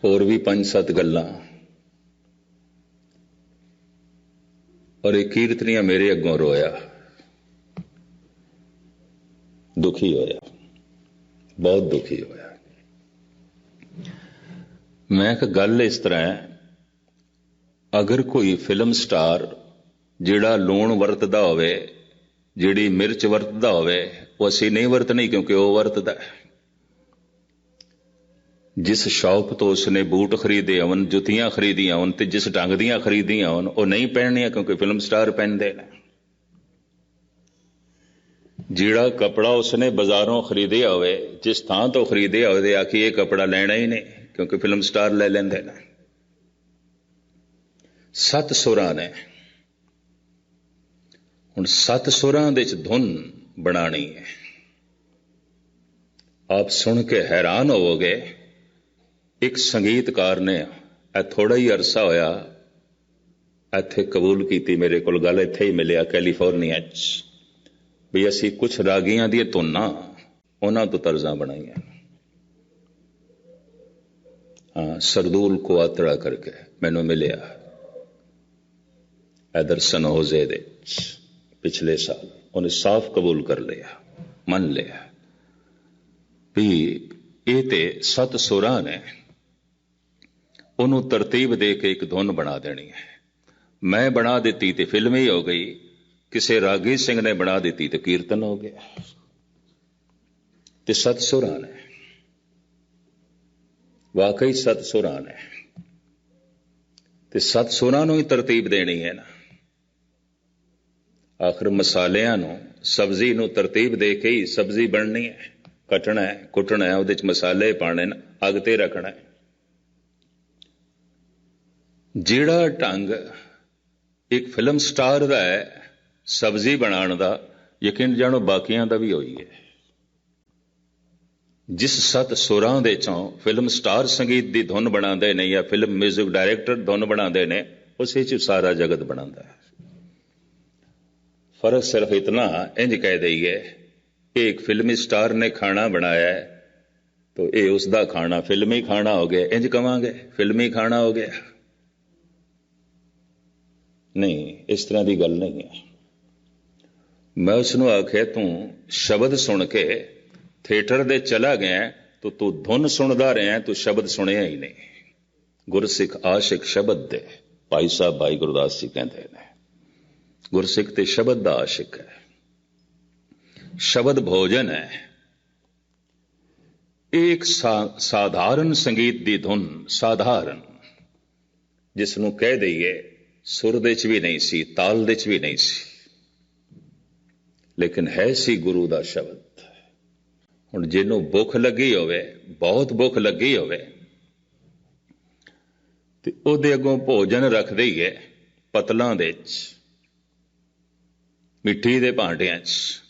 होर भी 5-7 गल्लां, और एक कीर्तनिया मेरे अगों रोया, दुखी होया, बहुत दुखी होया। मैं एक गल इस तरह है, अगर कोई फिल्म स्टार जिहड़ा लूण वरतदा होवे, जिहड़ी मिर्च वरतदा होवे, वो असीं नहीं वरतनी क्योंकि वो वरतदा है। जिस शौक तो उसने बूट खरीदे होन, जुतियां खरीदियां होन, ते जिस ढंग दियां खरीदियां होन, वो नहीं पहननियां क्योंकि फिल्म स्टार पहनदे ने। जिहड़ा कपड़ा उसने बाजारों खरीदिया होवे, जिस थां तो खरीदिया होवे, आखिए ये कपड़ा लेना ही नहीं क्योंकि फिल्म स्टार ले लेंदे ने। 7 सुरां ने, हुण 7 सुरां दे च धुन बनानी है। आप सुन के हैरान होवोगे। एक संगीतकार ने थोड़ा ही अरसा होया इत्थे कबूल की, मेरे को गल इत्थे ही मिलिया कैलीफोर्निया च, भी असी कुछ रागियां दी धुनां उन्हां तो तर्जां बनाईआं। हाँ, सरदूल को आतड़ा करके मैनू मिलिया इधर सनोजे दे पिछले साल। उन्हें साफ कबूल कर लिया, मन लिया भी ये ते 7 सुरां ने, उन्होंने तरतीब दे के एक धुन बना देनी है। मैं बना दी तो फिल्म ही हो गई, किसी रागी सिंह ने बना दी तो कीर्तन हो गया। ते 7 सुरां ने, वाकई 7 सुरां ने, ते 7 सुरां नूं ही तरतीब देनी है ना। आखिर मसालियां नूं, सब्जी नूं तरतीब दे के ही सब्जी बननी है। कटना है, कुटना है, उहदे च मसाले पाने, अग ते रखना है। जिहड़ा ढंग एक फिल्म स्टार दा है सब्जी बनाने दा, यकीन जानो बाकियां दा भी होई है। जिस 7 सुरां दे चों फिल्म स्टार संगीत दी धुन बनाते ने या फिल्म म्यूजिक डायरैक्टर धुन बनाते ने, उसे च सारा जगत बनाता है। फर्क सिर्फ इतना इंज कह दईए, एक फिल्मी स्टार ने खाना बनाया है तो ये उसका खाना फिल्मी खाना हो गया, इंज कवांगे फिल्मी खाना हो गया। नहीं, इस तरह की गल नहीं है। मैं उसनों आख्या तू शब्द सुन के थिएटर दे चला गया तो तू धुन सुनदा रहा, तू शब्द सुनिया ही नहीं। गुरसिख आशिक शब्द दे, भाई साहब भाई गुरदास जी कहते हैं, गुरसिख ते शब्द दा आशिक है। शब्द भोजन है। एक साधारण संगीत दी धुन, साधारण, जिसनों कह दईए सुर दे च भी नहीं सी, ताल दे च भी नहीं सी, लेकिन है सी गुरु दा शब्द। हुण जिन्हों भुख लगी होवे, बहुत भुख लगी होवे, ते ओदे अगों भोजन रख दईए पतलां दे च, मिट्टी दे भांडियां च।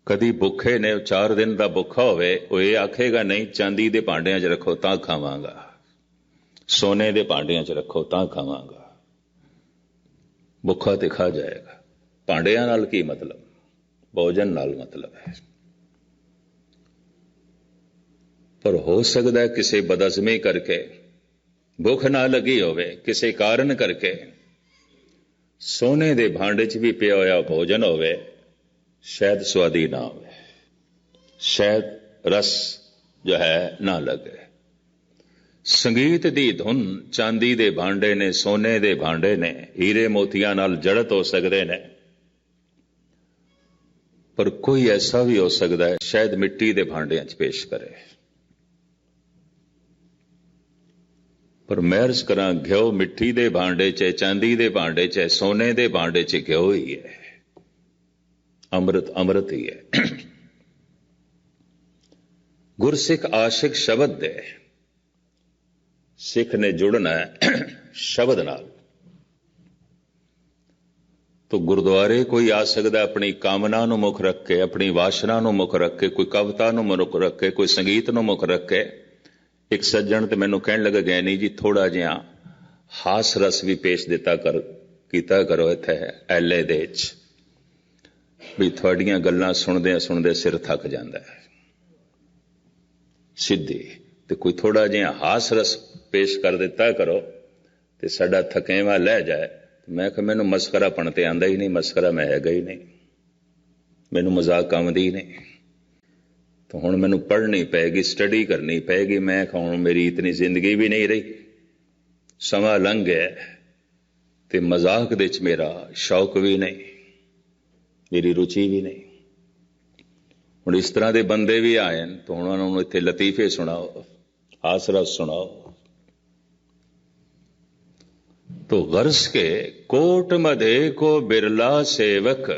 कदी भुखे ने 4 दिन का भुखा होवे, वो ये आखेगा नहीं चांदी दे भांडियां च रखो तां खावांगा, सोने दे भांडियां च रखो तां खावांगा। भुखा ते खा जाएगा। भांडियां नाल की मतलब, भोजन नाल मतलब है। पर हो सकता है किसी बदअज़मी करके भुख ना लगी होवे, किसी कारण करके सोने दे भांडे च भी पिया होया भोजन होवे, शायद स्वादी ना हो, शायद रस जो है ना लगे। संगीत दी धुन चांदी दे भांडे ने, सोने दे भांडे ने, हीरे मोतियां नाल जड़त हो सकते ने, पर कोई ऐसा भी हो सकता है शायद मिट्टी दे भांडियां च पेश करे। पर मैं अर्ज करा, घ्यो मिट्टी दे भांडे च, चांदी दे भांडे च, सोने दे भांडे च घ्यो ही है। अमृत अमृत ही है। गुरसिख आशिक शब्द दे, सिख ने जुड़ना है शब्द नाल। तो गुरुद्वारे कोई आ सकता अपनी कामना नूं मुख रख के, अपनी वासना नूं मुख रख के, कोई कविता नूं मुख रख के, कोई संगीत नूं मुख रख के। एक सज्जन ते मैनूं कहण लगा, गए नहीं जी थोड़ा जिहा हास रस भी पेश दिता कर कीता करो इत्थे एले दे च, भी थोड़ियां गल्लां सुनदे सुनदे सिर थक जाता है सीधी, तो कोई थोड़ा जिहा हास रस पेश कर दिता करो तो साडा थकेवा लै जाए। मैं कहा मैनू मस्करापन ते आंदा ही नहीं, मस्करा मैं हैगा ही नहीं, मैनू मजाक आउंदी ही नहीं। तो हुण मैनू पढ़नी पैगी, स्टडी करनी पैगी। मैं हुण मेरी इतनी जिंदगी भी नहीं रही, समा लंघ गया ते मजाक दे च मेरा शौक भी नहीं, मेरी रुचि भी नहीं। हुण इस तरह के बंदे भी आए तो हुण उन्होंने इत्थे लतीफे सुनाओ, हासरस सुनाओ। तो गर्ज के कोट मधे को बिरला सेवक,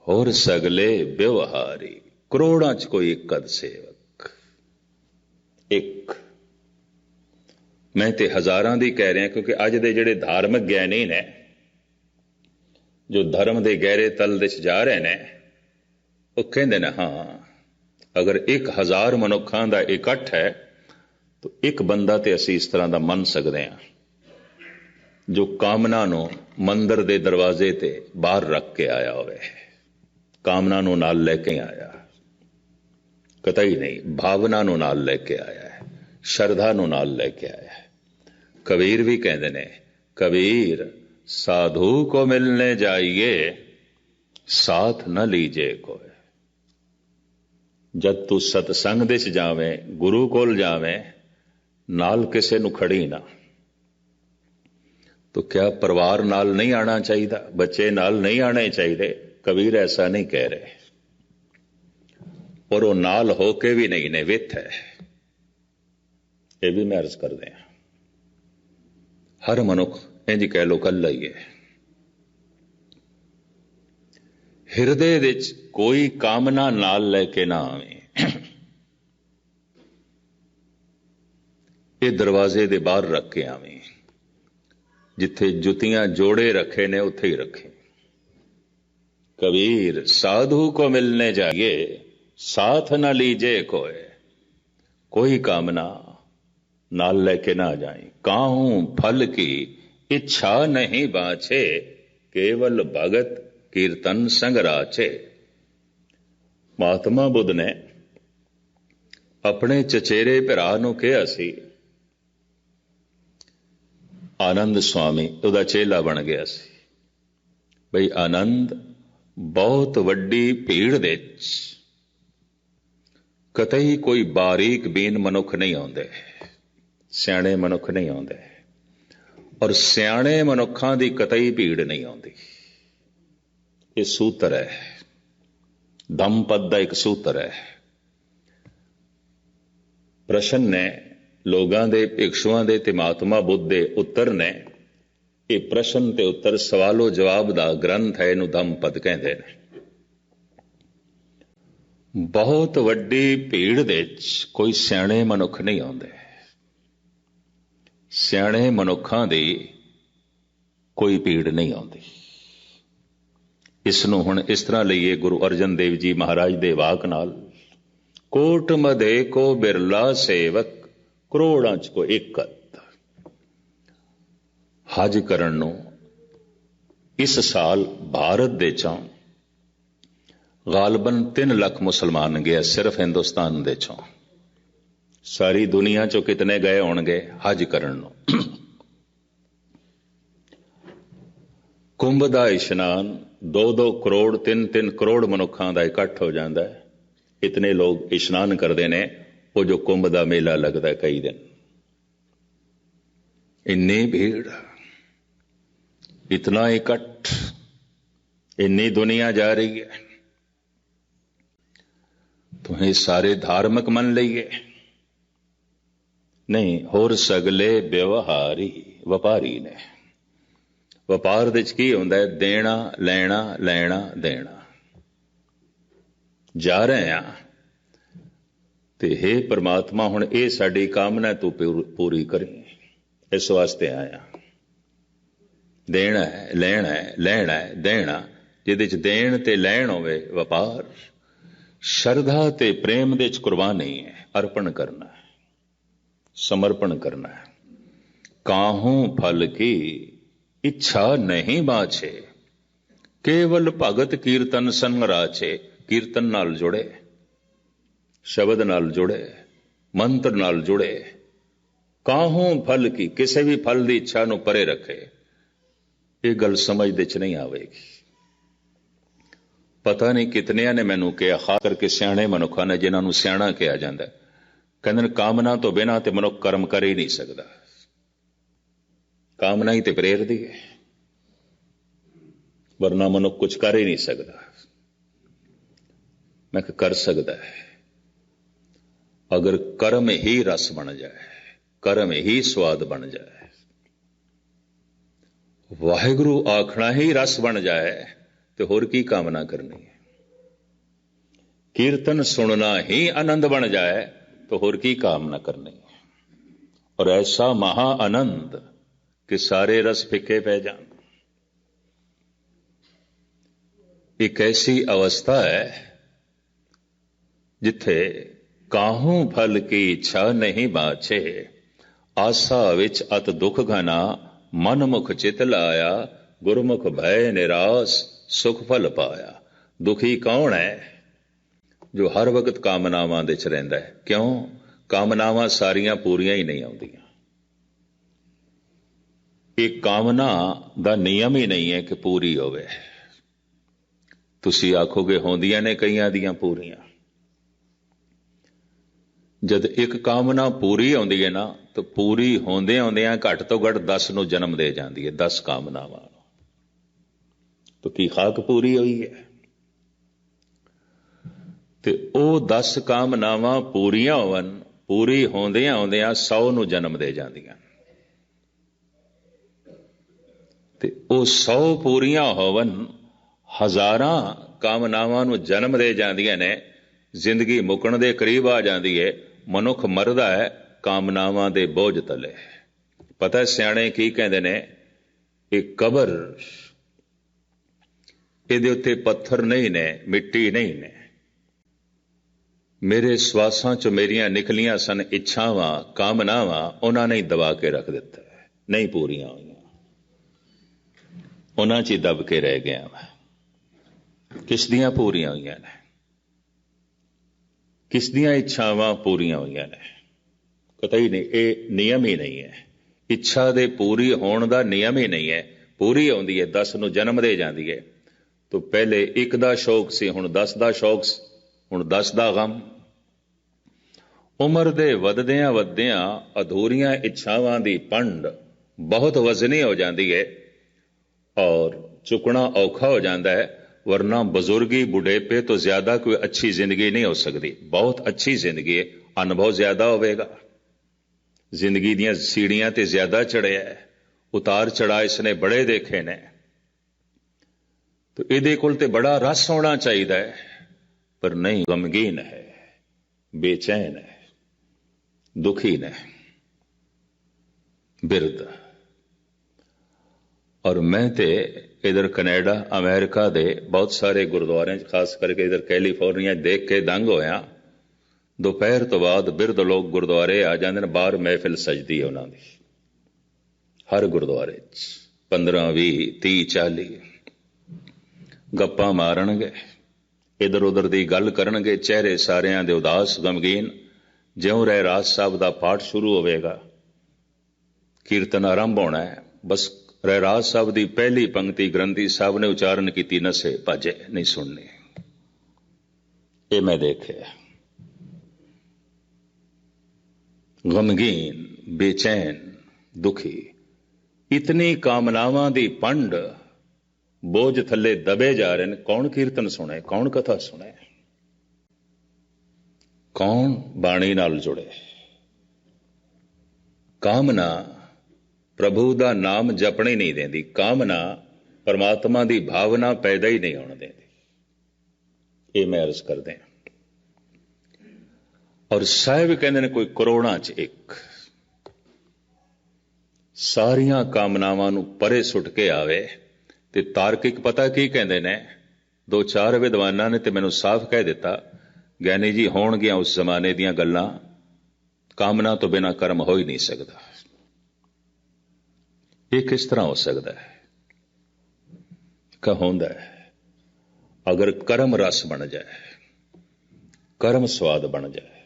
होर सगले व्यवहारी। करोड़ां च कोई एक कद सेवक, एक। मैं ते हजारां दी कह रहा, क्योंकि अज दे जिहड़े धार्मिक ज्ञानी ने, जो धर्म के गहरे तल दे जा रहे हैं, वो कहते हैं हाँ अगर 1000 मनुखों का इकट्ठ है तो एक बंदा तो असी इस तरह का मन सकते हैं जो कामना नूं मंदिर के दरवाजे ते बाहर रख के आया होवे, कामना नूं नाल लेके आया। कतई नहीं, भावना ਨੂੰ ਨਾਲ ਲੈ ਕੇ ਆਇਆ ਹੈ, ਸ਼ਰਧਾ ਨੂੰ ਨਾਲ ਲੈ ਕੇ ਆਇਆ ਹੈ। कबीर भी कहते ने, कबीर साधु को मिलने जाइए साथ न लीजे कोई। जब तू सतसंग दे च जावे, गुरु कोल जावे, नाल किसे नु खड़ी ना। तो क्या परिवार नाल नहीं आना चाहिए, बच्चे नाल नहीं आने चाहिए? कबीर ऐसा नहीं कह रहे, और वो नाल होके भी नहीं ने विथ है, ये भी मैं अर्ज कर दें। हर मनुख इंज कह लो कल्ला ही है, हिरदे विच कोई कामना नाल लैके ना आवे। ये दरवाजे दे बाहर रख के आवे, जिथे जुतियां जोड़े रखे ने उत्थे ही रखे। कबीर साधु को मिलने जाइए साथ न लीजे कोई, कोई कामना नाल लेके ना जाए। काहूं फल की इच्छा नहीं बाछे, केवल भगत कीर्तन संग राचे। महात्मा बुद्ध ने अपने चचेरे भरा नूं कहा सी, आनंद स्वामी उहदा चेला बन गया सी, बई आनंद बहुत वड्डी भीड़ दे कतई कोई बारीक बीन मनुख नहीं आउंदे, सियाणे मनुख नहीं आउंदे, और सियाणे मनुखां दी कतई भीड़ नहीं आउंदी। ये सूत्र है, धम्मपद दा एक सूत्र है। प्रश्न ने लोगां दे, भिक्षुआं दे ते महात्मा बुद्ध दे उत्तर ने, ये प्रश्न ते उत्तर सवालो जवाब दा ग्रंथ है, इनू धम्मपद कहंदे ने। बहुत वड्डी भीड़ दे कोई सियाणे मनुख नहीं आउंदे, सियाणे मनुखां दी कोई भीड़ नहीं आउंदी। इसनूं हुण इस तरह लईए गुरु अर्जन देव जी महाराज दे वाक नाल, कोट मधे को बिरला सेवक, करोड़ां च को एकत। हज करन नूं इस साल भारत दे चों गालबन 3 लाख मुसलमान गए, सिर्फ हिंदुस्तान दे चों। सारी दुनिया चो कितने गए होणगे हज करन नूं? कुंभ दा इशनान 2-2 करोड़ 3-3 करोड़ मनुखां दा इकट्ठ हो जाता है। इतने लोग इशनान करते हैं, वो जो कुंभ दा मेला लगता है कई दिन। इन्नी भीड़, इतना इकट्ठ, इन्नी दुनिया जा रही है, तुम्हें सारे धार्मिक मन लीए नहीं, होर सगले व्यवहारी वपारी ने। वपार दे की होंदा है? देना लेना, लेना देना। जा रहे हैं ते हे परमात्मा हुण ये साडी कामना तू पूरी करी, इस वास्ते आया। देना है, लेना है, लेना है, देना, जिहदे च देण ते लैण होवे वपार, श्रद्धा ते प्रेम दे च कुर्बानी है, अर्पण करना है, समर्पण करना है। काहूं फल की इच्छा नहीं बाछे, केवल भगत कीर्तन संग राचे। कीर्तन नाल जुड़े, शब्द नाल जुड़े, मंत्र नाल जुड़े। काहूं फल की, किसी भी फल की इच्छा नूं परे रखे। ये गल समझ दे च नहीं आवेगी। पता नहीं कितनिया ने मैनू कहा, खास करके सियाणे मनुखा ने, जिन्हां नूं सियाणा कहा जाता है, कहते हैं कामना तो बिना ते मनुख कर्म कर ही नहीं सकता। कामना ही तो प्रेरदी है, वरना मनुख कुछ कर ही नहीं सकता। मैं कर सकता है अगर कर्म ही रस बन जाए, कर्म ही स्वाद बन जाए, वाहिगुरु आखना ही रस बन जाए, तो होर की कामना करनी है। कीर्तन सुनना ही आनंद बन जाए, तो होर की कामना करनी है। और ऐसा महा आनंद कि सारे रस फिके पै जान। एक ऐसी अवस्था है जिथे काहूं फल की इच्छा नहीं बाछे, आसा विच अत दुख घना, मन मुख चित लाया, गुरमुख भय निराश, सुख फल पाया। दुखी कौन है? ਜੋ ਹਰ ਵਕਤ ਕਾਮਨਾਵਾਂ ਦੇ ਚ ਰਹਿੰਦਾ ਹੈ। ਕਿਉਂ? ਕਾਮਨਾਵਾਂ ਸਾਰੀਆਂ ਪੂਰੀਆਂ ਹੀ ਨਹੀਂ ਆਉਂਦੀਆਂ। ਇਹ ਕਾਮਨਾ ਦਾ ਨਿਯਮ ਹੀ ਨਹੀਂ ਹੈ ਕਿ ਪੂਰੀ ਹੋਵੇ। ਤੁਸੀਂ ਆਖੋਗੇ ਹੁੰਦੀਆਂ ਨੇ ਕਈਆਂ ਦੀਆਂ ਪੂਰੀਆਂ। ਜਦ ਇੱਕ ਕਾਮਨਾ ਪੂਰੀ ਆਉਂਦੀ ਹੈ ਨਾ, ਤਾਂ ਪੂਰੀ ਹੁੰਦਿਆਂ ਘੱਟ ਤੋਂ ਘੱਟ 10 ਨੂੰ ਜਨਮ ਦੇ ਜਾਂਦੀ ਹੈ। 10 ਕਾਮਨਾਵਾਂ ਨੂੰ ਤਾਂ ਕੀ ਖਾਕ ਪੂਰੀ ਹੋਈ ਹੈ। ਤੇ ਉਹ 10 ਕਾਮਨਾਵਾਂ ਪੂਰੀਆਂ ਹੋਵਨ, ਪੂਰੀ ਹੁੰਦਿਆਂ 100 ਨੂੰ ਜਨਮ ਦੇ ਜਾਂਦੀਆਂ। ਤੇ ਉਹ 100 ਪੂਰੀਆਂ ਹੋਵਨ, ਹਜ਼ਾਰਾਂ ਕਾਮਨਾਵਾਂ ਨੂੰ ਜਨਮ ਦੇ ਜਾਂਦੀਆਂ ਨੇ। ਜ਼ਿੰਦਗੀ ਮੁੱਕਣ ਦੇ ਕਰੀਬ ਆ ਜਾਂਦੀ ਹੈ। ਮਨੁੱਖ ਮਰਦਾ ਹੈ ਕਾਮਨਾਵਾਂ ਦੇ ਬੋਝ ਤਲੇ। ਪਤਾ ਸਿਆਣੇ ਕੀ ਕਹਿੰਦੇ ਨੇ? ਇਹ ਕਬਰ, ਇਹਦੇ ਉੱਤੇ ਪੱਥਰ ਨਹੀਂ ਨੇ, ਮਿੱਟੀ ਨਹੀਂ ਨੇ। ਮੇਰੇ ਸਵਾਸਾਂ ਚ ਮੇਰੀਆਂ ਨਿਕਲੀਆਂ ਸਨ ਇੱਛਾਵਾਂ, ਕਾਮਨਾਵਾਂ, ਉਹਨਾਂ ਨੇ ਦਬਾ ਕੇ ਰੱਖ ਦਿੱਤਾ, ਨਹੀਂ ਪੂਰੀਆਂ ਹੋਈਆਂ, ਉਹਨਾਂ ਚ ਹੀ ਦਬ ਕੇ ਰਹਿ ਗਿਆ ਮੈਂ। ਕਿਸ ਦੀਆਂ ਪੂਰੀਆਂ ਹੋਈਆਂ ਨੇ? ਕਿਸ ਦੀਆਂ ਇੱਛਾਵਾਂ ਪੂਰੀਆਂ ਹੋਈਆਂ ਨੇ? ਕਤਈ ਨਹੀਂ। ਇਹ ਨਿਯਮ ਹੀ ਨਹੀਂ ਹੈ। ਇੱਛਾ ਦੇ ਪੂਰੀ ਹੋਣ ਦਾ ਨਿਯਮ ਹੀ ਨਹੀਂ ਹੈ। ਪੂਰੀ ਆਉਂਦੀ ਹੈ, 10 ਨੂੰ ਜਨਮ ਦੇ ਜਾਂਦੀ ਹੈ। ਤੋਂ ਪਹਿਲੇ 1 ਦਾ ਸ਼ੌਕ ਸੀ, ਹੁਣ 10 ਦਾ ਸ਼ੌਕ, ਹੁਣ 10 ਦਾ ਗਮ। ਉਮਰ ਦੇ ਵੱਧਦਿਆਂ ਅਧੂਰੀਆਂ ਇੱਛਾਵਾਂ ਦੀ ਪੰਡ ਬਹੁਤ ਵਜ਼ਨੀ ਹੋ ਜਾਂਦੀ ਹੈ ਔਰ ਚੁੱਕਣਾ ਔਖਾ ਹੋ ਜਾਂਦਾ ਹੈ। वरना बुजुर्गी बुढ़ेपे तो ज्यादा कोई अच्छी जिंदगी नहीं हो सकती। बहुत अच्छी जिंदगी है, अनुभव ज्यादा होगा। जिंदगी दियां सीढ़ियां ते ज्यादा चढ़िया है, उतार चढ़ा इसने बड़े देखे ने। तो इहदे कोल ते बड़ा रस होना चाहिए, पर नहीं, गमगीन है, बेचैन है, दुखी ने, बिरद। और मैं ते इधर कनेडा अमेरिका दे बहुत सारे गुरुद्वारे, खास करके इधर कैलीफोर्निया देख के दंग होया। दोपहर तो बाद बिरद लोग गुरुद्वारे आ जाते हैं, बाहर महफिल सजदी है उन्होंने हर गुरुद्वारे 15, 20, 30, 40 गप्पा मारनगे, इधर उधर दी गल करनगे। चेहरे सारियां दे उदास गमगीन। ज्यों रहरास साहब दा पाठ शुरू होवेगा, कीर्तन आरंभ होना है, बस रहराज साहब की पहली पंक्ति ग्रंथी साहब ने उच्चारण की, नसे भाजे नहीं सुननी। ये मैं देखे। गमगीन, बेचैन, दुखी, इतनी कामनावां दी पंड बोझ थले दबे जा रहे हैं। कौन कीर्तन सुने, कौन कथा सुने, कौन बाणी नाल जुड़े? कामना प्रभु का नाम जपने नहीं देती। कामना परमात्मा की भावना पैदा ही नहीं होने देती। ये मैं अर्ज कर दें। और साहिब कहते हैं कोई करोड़ां च एक सारियां कामनावां नूं परे सुट के आवे। ते तार्किक पता की कहते ने? 2-4 विद्वानां ने ते मैनूं साफ कह दिता, ज्ञानी जी होणगियां उस जमाने दीयां गल्लां, कामना तो बिना कर्म हो ही नहीं सकता। ये किस तरह हो सकता है? कहा होंदा है अगर कर्म रस बन जाए, कर्म स्वाद बन जाए,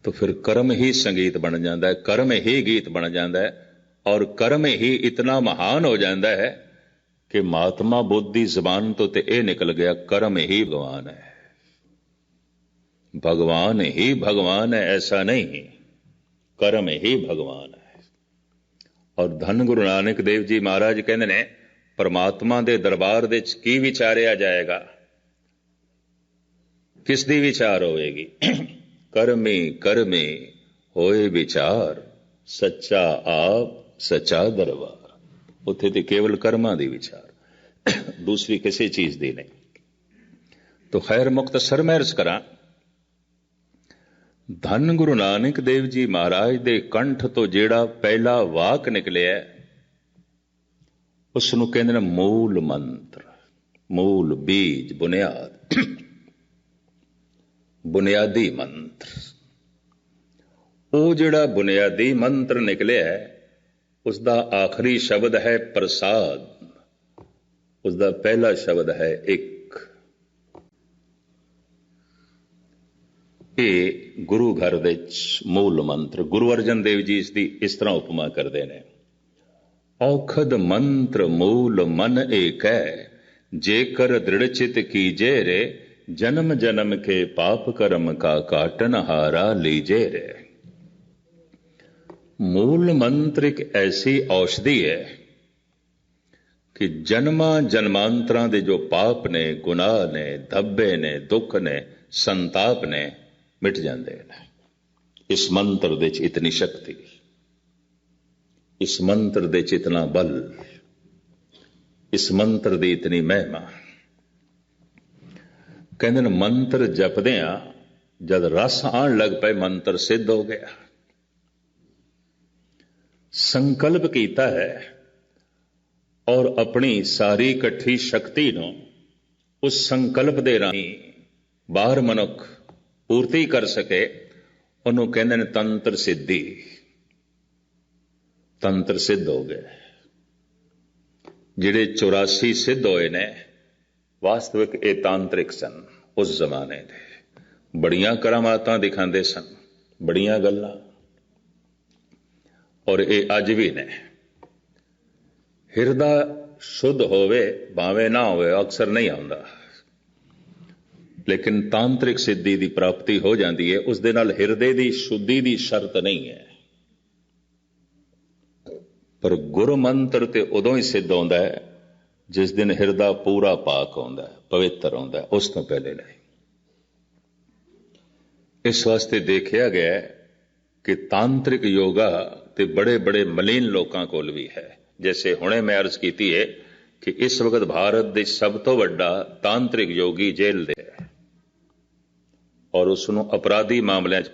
तो फिर कर्म ही संगीत बन जाता है, कर्म ही गीत बन जाता है। और कर्म ही इतना महान हो जाता है कि महात्मा बुद्ध की जबान तो ते ये निकल गया, कर्म ही भगवान है। भगवान ही भगवान है ऐसा नहीं, कर्म ही भगवान है। और धन गुरु नानक देव जी महाराज कहते ने, परमात्मा दे दरबार दे की विचारिया जाएगा? किस दी विचार होएगी? कर्मी कर्मी होए विचार, सच्चा आप सच्चा दरबार। उत्थे ते केवल कर्मा दी विचार, दूसरी किसी चीज दी नहीं। तो खैर मुख्तसर मैं अर्ज करा, धन गुरु नानक देव जी महाराज दे कंठ तो जेड़ा पहला वाक निकलिया, उसनूं कहंदे ने मूल मंत्र। मूल बीज, बुनियाद, बुनियादी मंत्र। वो जेड़ा बुनियादी मंत्र निकलिया है, उसका आखिरी शब्द है प्रसाद, उसका पहला शब्द है एक। ਇਹ ਗੁਰੂ ਘਰ ਵਿੱਚ ਮੂਲ ਮੰਤਰ। ਗੁਰੂ ਅਰਜਨ ਦੇਵ ਜੀ ਇਸ ਦੀ ਇਸ ਤਰ੍ਹਾਂ ਉਪਮਾ ਕਰਦੇ ਨੇ, ਔਖਦ ਮੰਤਰ ਮੂਲ ਮਨ ਏਕੈ, ਜੇਕਰ ਦ੍ਰਿੜ ਚਿਤ ਕੀਜੇ ਰੇ, ਜਨਮ ਜਨਮ ਕੇ ਪਾਪ ਕਰਮ ਕਾ ਕਾਟਨ ਹਾਰਾ ਲੀਜੇ ਰੇ। ਮੂਲ ਮੰਤਰ ਇੱਕ ਐਸੀ ਔਸ਼ਧੀ ਹੈ ਕਿ ਜਨਮਾਂ ਜਨਮਾਂਤਰਾਂ ਦੇ ਜੋ ਪਾਪ ਨੇ, ਗੁਨਾਹ ਨੇ, ਧੱਬੇ ਨੇ, ਦੁੱਖ ਨੇ, ਸੰਤਾਪ ਨੇ, ਮਿਟ ਜਾਂਦੇ ਨੇ। ਇਸ ਮੰਤਰ ਦੇ ਚ ਇਤਨੀ ਸ਼ਕਤੀ, ਇਸ ਮੰਤਰ ਦੇ ਚ ਇਤਨਾ ਬਲ, ਇਸ ਮੰਤਰ ਦੀ ਇਤਨੀ ਮਹਿਮਾ। ਕਹਿੰਦੇ ਨੇ ਮੰਤਰ ਜਪਦਿਆਂ ਜਦ ਰਸ ਆਉਣ ਲੱਗ ਪਏ, ਮੰਤਰ ਸਿੱਧ ਹੋ ਗਿਆ। ਸੰਕਲਪ ਕੀਤਾ ਹੈ ਔਰ ਆਪਣੀ ਸਾਰੀ ਇਕੱਠੀ ਸ਼ਕਤੀ ਨੂੰ ਉਸ ਸੰਕਲਪ ਦੇ ਰਾਹੀਂ ਬਾਹਰ ਮਨੁੱਖ ਪੂਰਤੀ ਕਰ ਸਕੇ, ਉਹਨੂੰ ਕਹਿੰਦੇ ਨੇ ਤੰਤਰ ਸਿੱਧੀ। ਤੰਤਰ ਸਿੱਧ ਹੋ ਗਏ। ਜਿਹੜੇ 84 ਸਿੱਧ ਹੋਏ ਨੇ, ਵਾਸਤਵਿਕ ਇਹ ਤਾਂਤਰਿਕ ਸਨ ਉਸ ਜ਼ਮਾਨੇ ਦੇ। ਬੜੀਆਂ ਕਰਾਮਾਤਾਂ ਦਿਖਾਉਂਦੇ ਸਨ, ਬੜੀਆਂ ਗੱਲਾਂ, ਔਰ ਇਹ ਅੱਜ ਵੀ ਨੇ। ਹਿਰਦਾ ਸ਼ੁੱਧ ਹੋਵੇ ਭਾਵੇਂ ਨਾ ਹੋਵੇ, ਅਕਸਰ ਨਹੀਂ ਆਉਂਦਾ, ਲੇਕਿਨ ਤਾਂਤਰਿਕ ਸਿੱਧੀ ਦੀ ਪ੍ਰਾਪਤੀ ਹੋ ਜਾਂਦੀ ਹੈ। ਉਸ ਦੇ ਨਾਲ ਹਿਰਦੇ ਦੀ ਸ਼ੁੱਧੀ ਦੀ ਸ਼ਰਤ ਨਹੀਂ ਹੈ, ਪਰ ਗੁਰੂ ਮੰਤਰ ਤੇ ਉਦੋਂ ਹੀ ਸਿੱਧ ਹੁੰਦਾ ਹੈ ਜਿਸ ਦਿਨ ਹਿਰਦਾ ਪੂਰਾ ਪਾਕ ਹੁੰਦਾ, ਪਵਿੱਤਰ ਹੁੰਦਾ, ਉਸ ਤੋਂ ਪਹਿਲੇ ਨਹੀਂ। ਇਸ ਵਾਸਤੇ ਦੇਖਿਆ ਗਿਆ ਕਿ ਤਾਂਤਰਿਕ ਯੋਗਾ ਤੇ ਬੜੇ ਬੜੇ ਮਲੀਨ ਲੋਕਾਂ ਕੋਲ ਵੀ ਹੈ। ਜੈਸੇ ਹੁਣੇ ਮੈਂ ਅਰਜ਼ ਕੀਤੀ ਹੈ ਕਿ ਇਸ ਵਕਤ ਭਾਰਤ ਦੇ ਸਭ ਤੋਂ ਵੱਡਾ ਤਾਂਤਰਿਕ ਯੋਗੀ ਜੇਲ੍ਹ ਦੇ ਹੈ, ਔਰ ਉਸ ਨੂੰ ਅਪਰਾਧੀ ਮਾਮਲਿਆਂ 'ਚ